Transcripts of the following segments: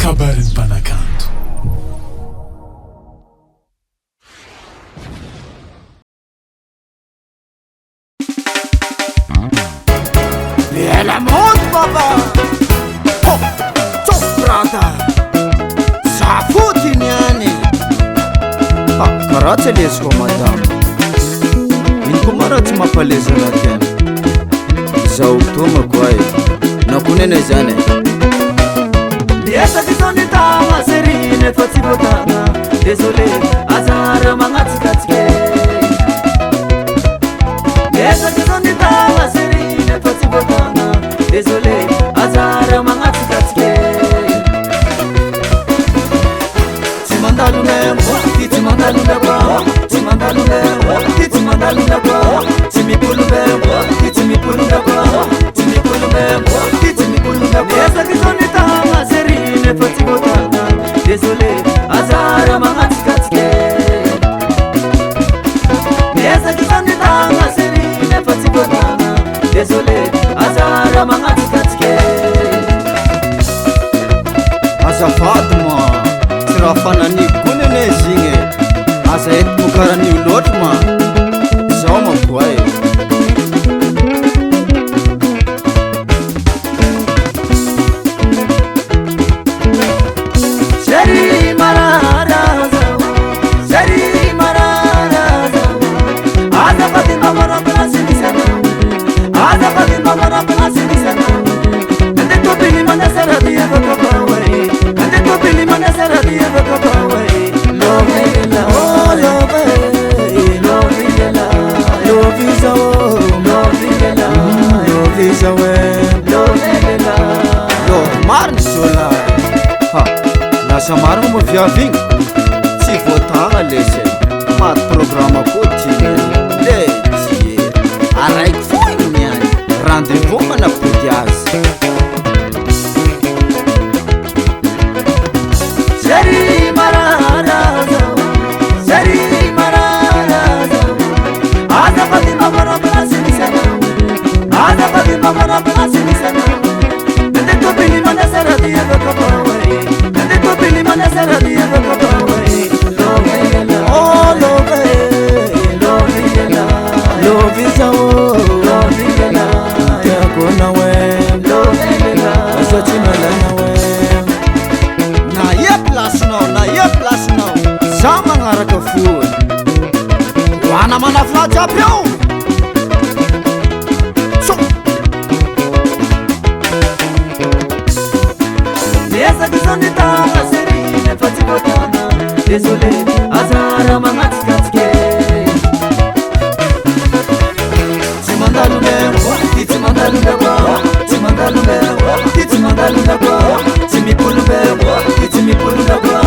kabarin'ny mpanakanto. Ela monte papa. Oh, tsof brata. Zafuti niani. Karaha tsy lesiko madama. Inko mara tsy mampalezana tena. Zaho tomako ay. Nakonena izany. Esa kisoni tama serine fatsi botana. Désolé, azara mangatikatsike. Esa kisoni tama serine fatsi botana. Désolé, azara mangatikatsike. Timandalunemo, timandalunemo, timandalunemo, timandalunemo, timipulumemo, timipulumemo, timipulumemo, timipulumemo. Esa kisoni tama serine fatsi botana. Désolé, azara mangatikatsike. Esa kisoni tama serine fatsi botana. Désolé, azara mangatikatsike. Azafady ma. Raha fananiko koa nene zigny aza entiko karan'io loatra ma zaho makoay Seri marara zawa, seri marara zawa. Aza pati mamara plasini sana, aza pati mamara plasini sana. Ande to pili mana saradi eva kapawai, ande to pili mana saradi eva kapawai. Lovela, oh lovela, lovela, lovisa o lovela, lovisa we lovela. lo mariny sola ha lasa mariny mo viavigny tsy voatagna lesy maty programme koa tiny le ty araiky foigny niany rendez-vous manapody azy Seri marara zawa, seri marara zawa. Aza pati mamara plasini sana, aza pati mamara plasini sana. Ande to pili mana saradi eva kapawai, ande to pili mana saradi eva kapawai. Lovela, oh lovela lovela, lovisa o lovela, yakona we lovela. asatinalana we na ye plasinao za magnaraka foy hoana manafina jiaby eo so Esa kisoni tama serine fatsi botana. Désolé, azara mangatikatsike. Timandalunemo, timandalunemo, timandalunemo, timandalunemo, timipulumemo, timipulumemo,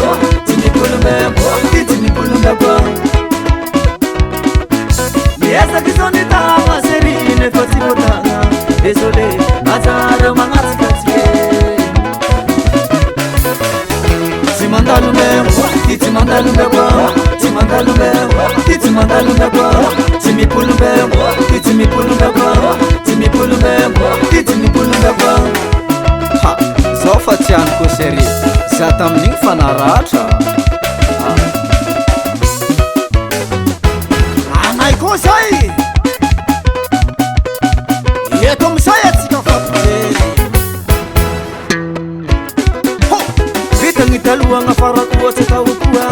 timipulumemo, timipulumemo. Esa kisoni tama serine fatsi botana. Désolé, azara mangatikatsike. Timandalunemo, timandalunemo, timandalunemo, timandalunemo, timipulumemo, timipulumemo, timipulumemo, timipulumemo. ha zaho fa tsy aniko seri za tamin'igny fa naratra anay koa zay eto amizay atsika fampijely ho vitagny talohagna farako ohatsy taokoa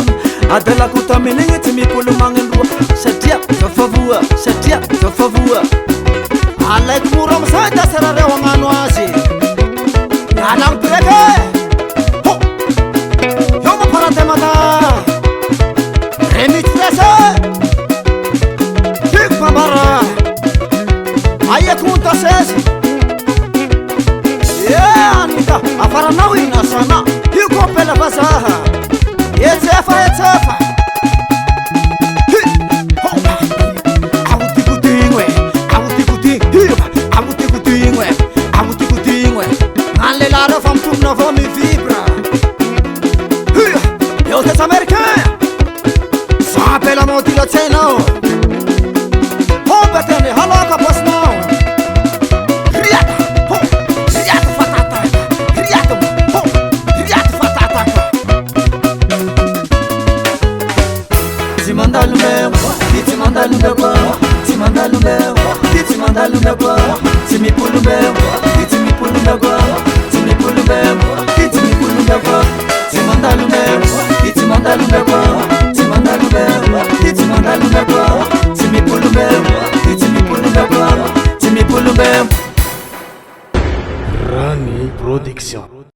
adalako tamin'igny tsy mipolomagnyndroa satria zafavoa alaiko mora amizay da sarareo agnano azy alagno pireke ho eo mamparatemata remitrese tiko pambara aiako montasezy anita afaranao inasana io koa ampela vazaha etsefa agutikutigny ngany lelareo fa mitombona avao mivibra eo tetsy américain za ampela modilatsainao hombeteny haloka bosinao riata fatata riata mandalumekwa timipulumekwa itimipulumekwa timipulumekwa itimipulumekwa timandalumekwa itimandalumekwa timandalumekwa itimandalumekwa timipulumekwa itimipulumekwa timipulumekwa Rani Production.